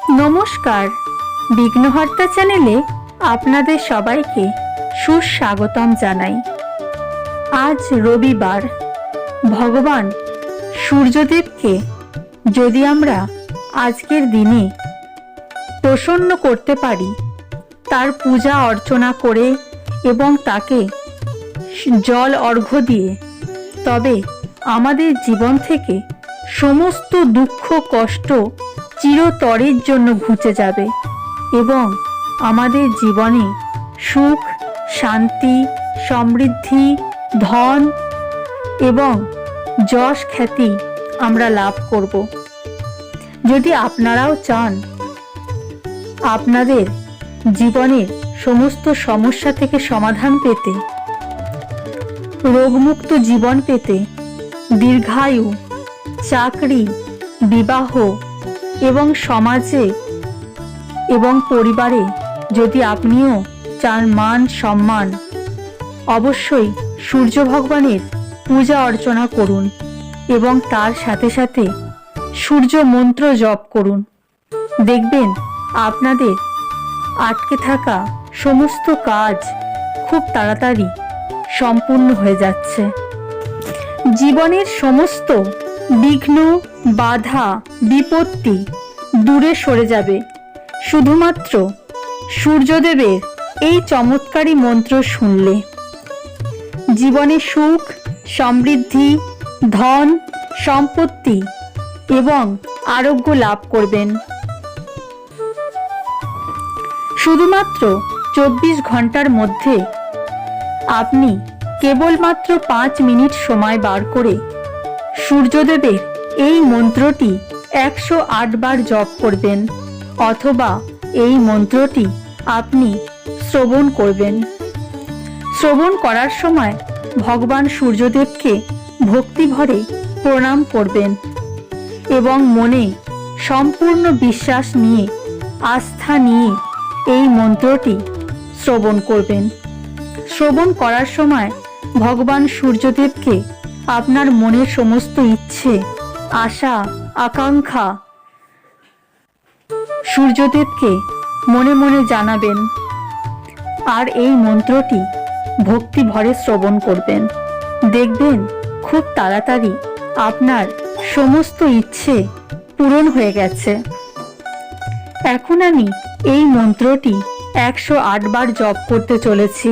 নমস্কার, বিঘ্নহর্তা চ্যানেলে আপনাদের সবাইকে সুস্বাগতম জানাই। আজ রবিবার। ভগবান সূর্যদেবকে যদি আমরা আজকের দিনে প্রসন্ন করতে পারি, তার পূজা অর্চনা করে এবং তাকে জল অর্ঘ্য দিয়ে, তবে আমাদের জীবন থেকে সমস্ত দুঃখ কষ্ট চিরতরের জন্য ঘুচে যাবে এবং আমাদের জীবনে সুখ, শান্তি, সমৃদ্ধি, ধন এবং যশ খ্যাতি আমরা লাভ করব। যদি আপনারাও চান আপনাদের জীবনের সমস্ত সমস্যা থেকে সমাধান পেতে, রোগমুক্ত জীবন পেতে, দীর্ঘায়ু, চাকরি, বিবাহ এবং সমাজে এবং পরিবারে যদি আপনিও চান মান সম্মান, অবশ্যই সূর্য ভগবানের পূজা অর্চনা করুন এবং তার সাথে সাথে সূর্য মন্ত্র জপ করুন। দেখবেন আপনাদের আটকে থাকা সমস্ত কাজ খুব তাড়াতাড়ি সম্পূর্ণ হয়ে যাচ্ছে। জীবনের সমস্ত বিঘ্ন, বাধা, বিপত্তি দূরে সরে যাবে শুধুমাত্র সূর্যদেবের এই চমৎকারী মন্ত্র শুনলে। জীবনে সুখ, সমৃদ্ধি, ধন, সম্পত্তি এবং আরোগ্য লাভ করবেন। শুধুমাত্র 24 ঘন্টার মধ্যে আপনি কেবলমাত্র 5 মিনিট সময় বার করে সূর্যদেবের এই মন্ত্রটি 108 বার জপ করবেন, অথবা এই মন্ত্রটি আপনি শ্রবণ করবেন। শ্রবণ করার সময় ভগবান সূর্যদেবকে ভক্তিভরে প্রণাম করবেন এবং মনে সম্পূর্ণ বিশ্বাস নিয়ে, আস্থা নিয়ে এই মন্ত্রটি শ্রবণ করবেন। শ্রবণ করার সময় ভগবান সূর্যদেবকে আপনার মনের সমস্ত ইচ্ছে, আশা, আকাঙ্ক্ষা সূর্যদেবকে মনে মনে জানাবেন আর এই মন্ত্রটি ভক্তি ভরে শ্রবণ করবেন। দেখবেন খুব তাড়াতাড়ি আপনার সমস্ত ইচ্ছে পূরণ হয়ে গেছে। এখন আমি এই মন্ত্রটি 108 বার জপ করতে চলেছি।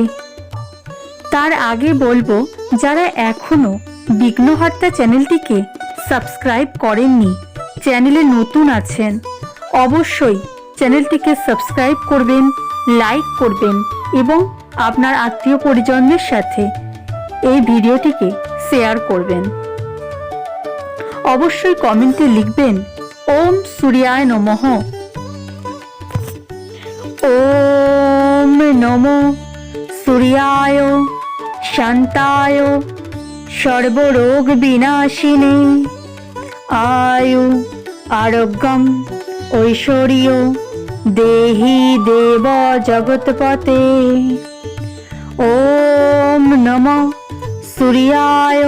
তার আগে বলবো, যারা এখনো বিঘ্নহর্তা চ্যানেলটিকে সাবস্ক্রাইব করেননি, চ্যানেলে নতুন আছেন, অবশ্যই চ্যানেলটিকে সাবস্ক্রাইব করবেন, লাইক করবেন এবং আপনার আত্মীয় পরিজনদের সাথে এই ভিডিওটিকে শেয়ার করবেন। অবশ্যই কমেন্টে লিখবেন ওম সূর্যায় নমঃ। ওম নমো সূর্যায় শান্তায় সর্বরোগ বিনাশিনে আয়ু আরোগ্যম ঐশ্বর্য দেহি দেব জগৎপতে। ওম নমঃ সূর্যায়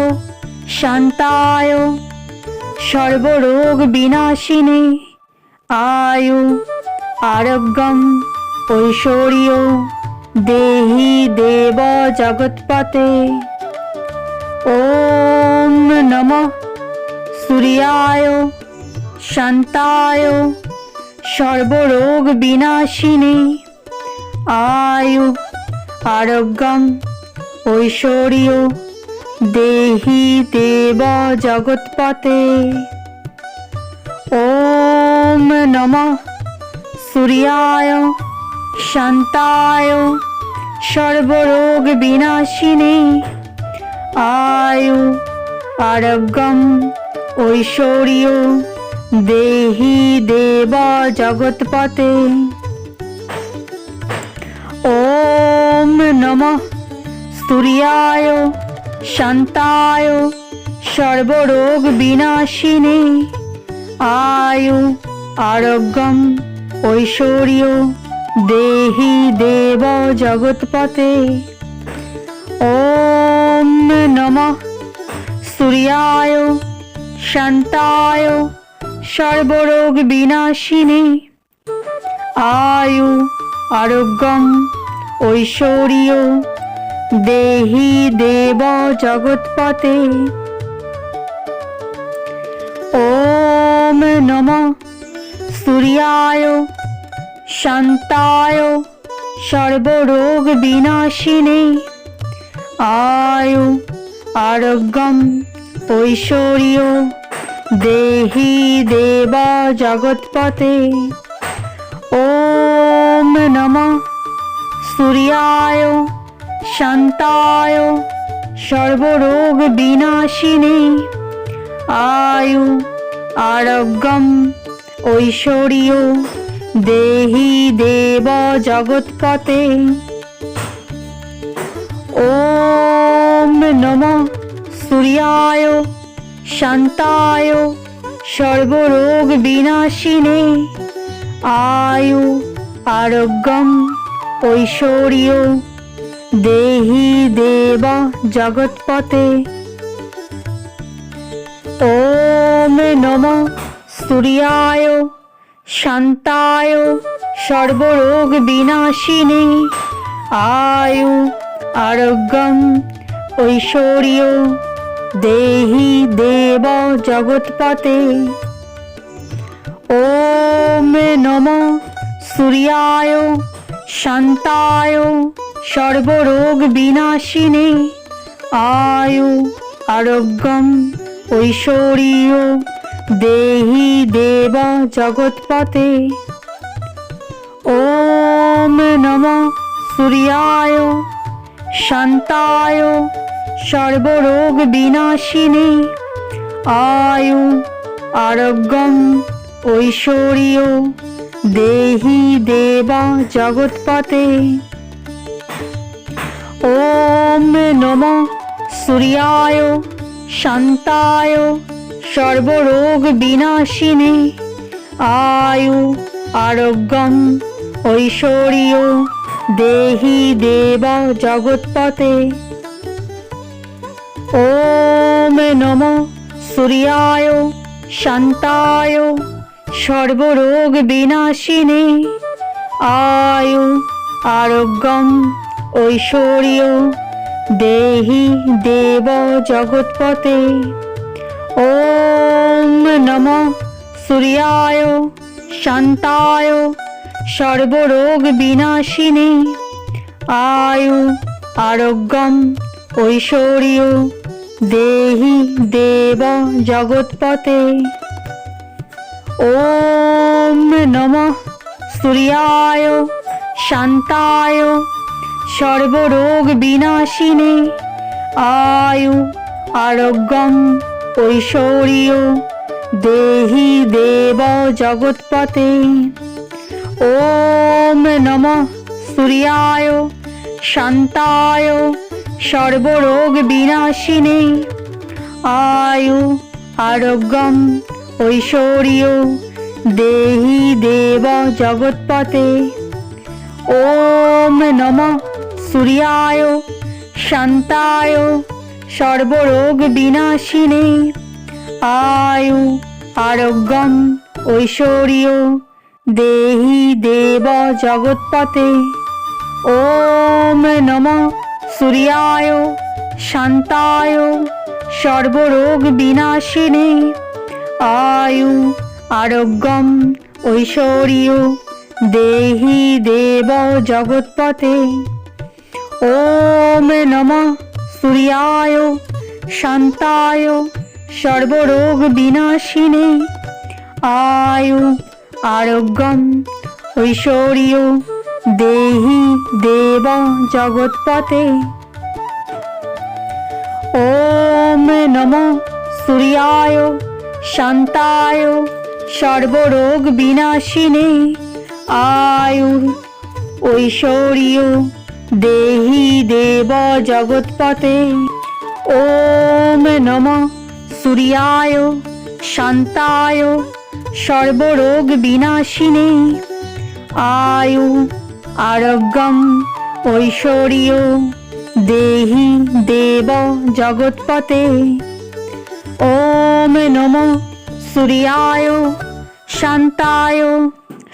শান্তায় সর্বরোগ বিনাশিনে আয়ু আরোগ্যম ঐশ্বর্য দেহি দেব জগৎপতে। ওম নমঃ সূর্যায় শান্তায় সর্বরোগ বিনাশিনে আয়ু আরোগ্যম ঐশ্বর্য দেহি দেব জগৎপতে। ওম নমঃ সূর্যায় শান্তায় সর্বরোগ বিনাশিনে আয়ু আরোগ্যম ঐশ্বর্য দেহি দেব জগৎপতে। ওম নমঃ সূর্যায় শান্তায় সর্বরোগ বিনাশিনে আয়ু আরোগ্যম ঐশ্বর্য দেহি দেব জগৎপতে। ওম নমঃ সূর্যায় শান্তায় সর্বরোগ বিনাশিনে आयु आरोग्यम ऐश्वर्य देहि देव जगत्पते। ओम नमः सूर्याय शांताय सर्वरोग विनाशिने। आयु आरोग्यम ऐश्वर्य देहि देव जगत्पते। ओम नमः सूर्याय शांताय सर्वरोग विनाशिने। आयु आरोग्यम ऐश्वर्य देहि देव जगत्पते। ओम नमः सूर्याय शांताय सर्वरोग विनाशिने। आयु आरोग्यम ऐश्वर्य देहि देव जगत्पते। ओम नमः सूर्याय शांताय सर्वरोग विनाशिने। आयु आरोग्यम ऐश्वर्य देहि देव जगत्पते। ओम नमः सूर्याय शांताय सर्वरोग विनाशिने। आयु आरोग्यम ऐश्वर्य देहि देव जगत्पते। ओम नमः सूर्याय शांताय सर्वरोग विनाशिने। आयु आरोग्यम ऐश्वर्य देहि देव जगत्पते। ओम नमः सूर्याय शांताय सर्वरोग विनाशिने। आयु आरोग्यम ऐश्वर्य देहि देव जगत्पते। ओम नमः सूर्याय शांताय सर्वरोग विनाशिने। आयु आरोग्यम ऐश्वर्य देहि देव जगत्पते। ओम नमः सूर्याय शांताय सर्वरोग विनाशिने। आयु आरोग्यम ऐश्वर्य देहि देव जगत्पते। ओम नमः सूर्याय शांताय सर्वरोग विनाशिने। आयु आरोग्यम ऐश्वर्य देहि देव जगत्पते। ओम नमः सूर्याय शांताय सर्वरोग विनाशिने। आयु आरोग्यम ऐश्वर्य देहि देव जगत्पते। ओम नमः सूर्याय शांताय सर्वरोग विनाशिने। आयु आरोग्यम ऐश्वर्य देहि देव जगत्पते। ओम नमः सूर्याय शांताय सर्वरोग विनाशिने। आयु आरोग्यम ऐश्वर्य देहि देव जगत्पते। ओम नमः सूर्याय शांताय सर्वरोग विनाशिने। आयु आरोग्यम ऐश्वर्य देहि देव जगत्पते। ओम नमः सूर्याय शांताय सर्वरोग विनाशिने। आयु ऐश्वर्य देहि देव जगत्पते। ओम नमः सूर्याय शांताय सर्वरोग विनाशिने। आयु आरोग्यम ऐश्वर्य देहि देव जगत्पते। ओम नमः सूर्याय শান্তায়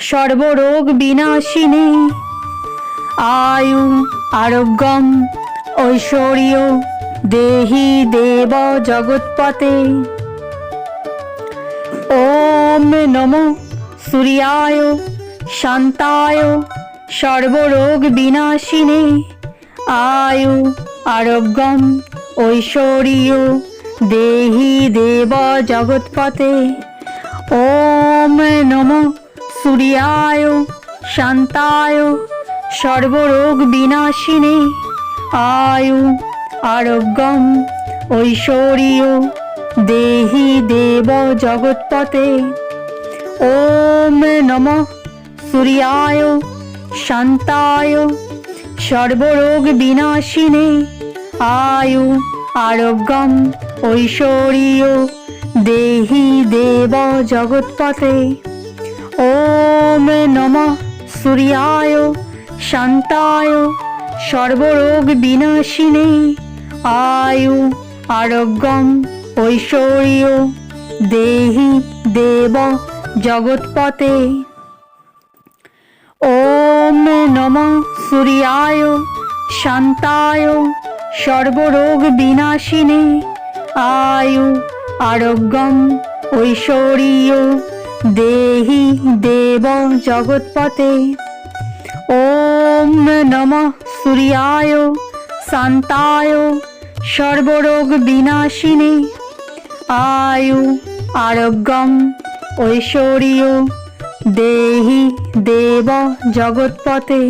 সর্বরোগ বিনাশিনে আয়ু আরোগ্যম ঐশ্বর্য দেহি দেব জগৎপতে। ওম নমো সূর্যায় শান্তায় সর্বরোগ বিনাশিনে আয়ু আরোগ্যম ঐশ্বর্য দেহি দেব জগৎপতে। ওম নমো সূর্যায় শান্তায় সর্বরোগ বিনাশিনে আয়ু আরোগ্যম ঐশ্বর্য দেহি দেব জগৎপতে। ওম নমঃ সূর্যায় শান্তায় সর্বরোগ বিনাশিনে আয়ু আরোগ্যম ঐশ্বর্য দেহি দেব জগৎপতে। ওম নমঃ সূর্যায় শান্তায় সর্বরোগ বিনাশিনে আয়ু আরোগ্যম ঐশ্বর্য দেহি দেব জগৎপতে। ওম নমঃ সূর্যায় শান্তায় সর্বরোগ বিনাশিনে আয়ু আরোগ্যম ঐশ্বর্য দেহি দেব জগৎপতে। ওম নমঃ সূর্যায় শান্তায় সর্বরোগ বিনাশিনে আয়ু আরোগ্যম ঐশ্বর্য দেহি দেব জগৎপতে।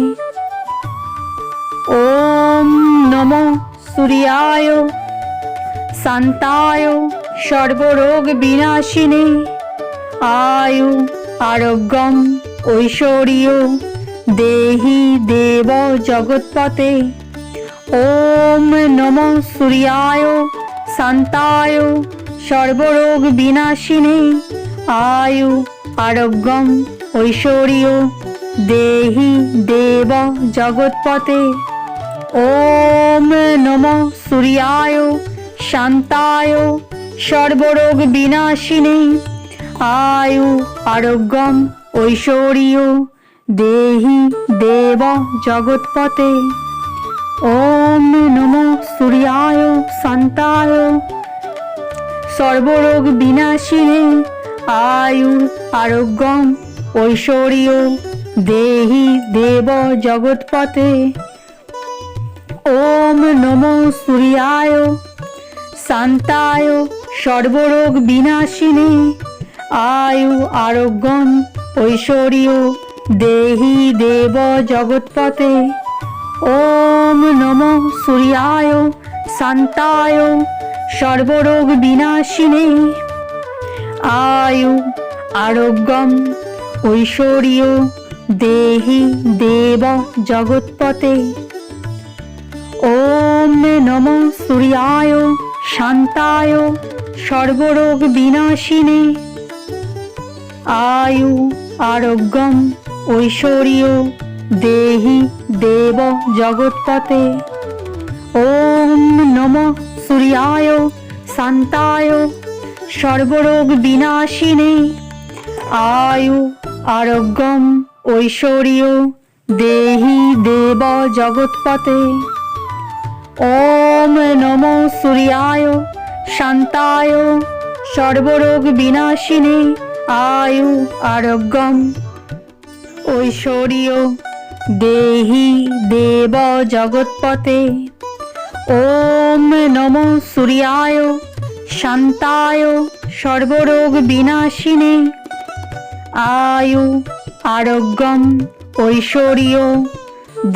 ওম নমঃ সূর্যায় শান্তায় সর্বরোগ বিনাশিনে আয়ু আরোগ্যম ঐশ্বর্য দেহি দেব জগৎপতে। ওম নমঃ সূর্যায় শান্তায় সর্বরোগ বিনাশিনে আয়ু আরোগ্যম ঐশ্বর্য দেহি দেব জগৎপতে। ওম নমঃ সূর্যায় শান্তায় সর্বরোগ বিনাশিনে আয়ু আরোগ্যম ঐশ্বর্য দেহি দেব জগৎপতে। ওম নমঃ সূর্যায় শান্তায় সর্বরোগ বিনাশিনে আয়ু আরোগ্যম ঐশ্বর্য দেহি দেব জগৎপতে। ওম নমঃ সূর্যায় শান্তায় সর্বরোগ বিনাশিনে আয়ু আরোগ্যম ঐশ্বর্য দেহি দেব জগৎপতে। ওম নমঃ সূর্যায় শান্তায় সর্বরোগ বিনাশিনে আয়ু আরোগ্যম ঐশ্বর্য দেহি দেব জগৎপতে। ওম নমঃ সূর্যায় শান্তায় সর্বরোগ বিনাশিনে আয়ু আরোগ্যম ঐশ্বর্য দেহি দেব জগৎপতে। ওম নমঃ সূর্যায় শান্তায় সর্বরোগ বিনাশিনে আয়ু আরোগ্যম ঐশ্বর্য দেহি দেব জগৎপতে। ওম নমঃ সূর্যায় শান্তায় সর্বরোগ বিনাশিনে আয়ু আরোগ্যম ঐশ্বর্য দেহি দেব জগৎপতে। ওম নমঃ সূর্যায় শান্তায় সর্বরোগ বিনাশিনে আয়ু আরোগ্যম ঐশ্বর্য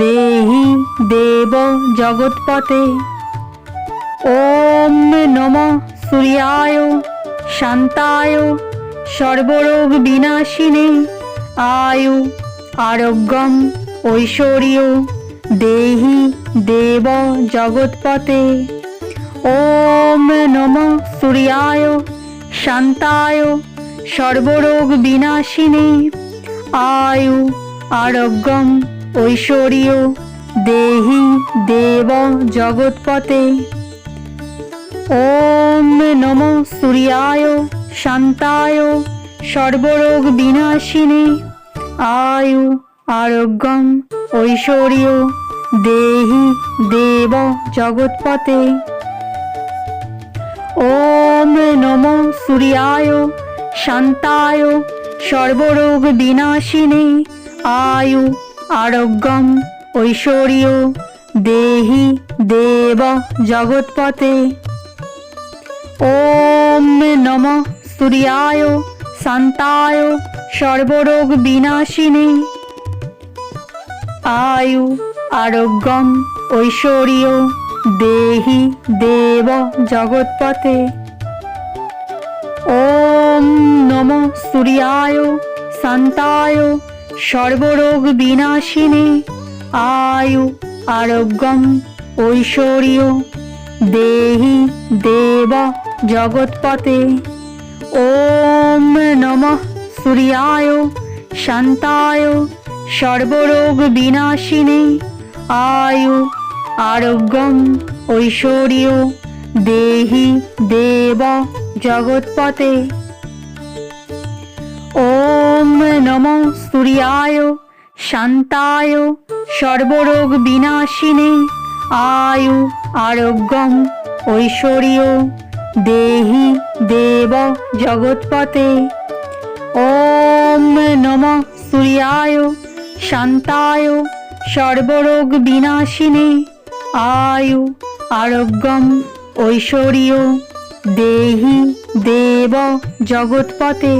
দেহি দেব জগৎপতে। ওম নমঃ সূর্যায় শান্তায় সর্বরোগ বিনাশিনে আয়ু আরোগ্যম ঐশ্বর্য দেহি দেব জগৎপতে। ওম নমঃ সূর্যায় শান্তায় সর্বরোগ বিনাশিনে আয়ু আরোগ্যম ঐশ্বর্য দেহি দেব জগৎপতে। ওম নমঃ সূর্যায় শান্তায় সর্বরোগ বিনাশিনী আয়ু আরোগ্যম ঐশ্বর্য দেহি দেব জগৎপতে। ওম নমো সূর্যায় শান্তায় সর্বরোগ বিনাশিনী আয়ু আরোগ্যম ঐশ্বর্য দেহি দেব জগৎপতে। ওম নমঃ সূর্যায় শান্তায় সর্বরোগ বিনাশিনী আয়ু আরোগ্যম ঐশ্বর্য দেহি দেব জগৎপতে। ওম নমঃ সূর্যায় শান্তায় সর্বরোগ বিনাশিনী আয়ু আরোগ্যম ঐশ্বর্য দেহি দেব জগৎপতে। ওম নমঃ সূর্যায় শান্তায় সর্বরোগ বিনাশিনী আয়ু আরোগ্যম ঐশ্বর্য দেহি দেব জগৎপতে। ওম নমঃ সূর্যায় শান্তায় সর্বরোগ বিনাশিনী আয়ু আরোগ্যম ঐশ্বর্য দেহি দেব জগৎপতে। ওম নমঃ সূর্যায় শান্তায় সর্বরোগ বিনাশিনী আয়ু আরোগ্যম ঐশ্বর্য দেহি দেব জগৎপতে।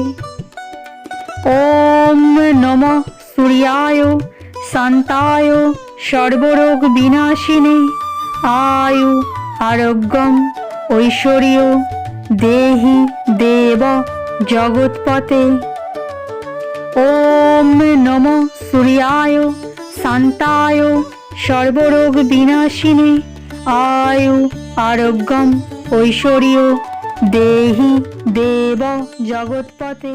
ওম নমঃ সূর্যায় শান্তায় সর্বরোগ বিনাশিনী আয়ু আরোগ্যম ঐশ্বর্য দেহি দেব জগৎপতে। ওম নমঃ সূর্যায় শান্তায় সর্বরোগ বিনাশিনী আয়ু আরোগ্যম ঐশ্বর্য দেহি দেব জগৎপতে।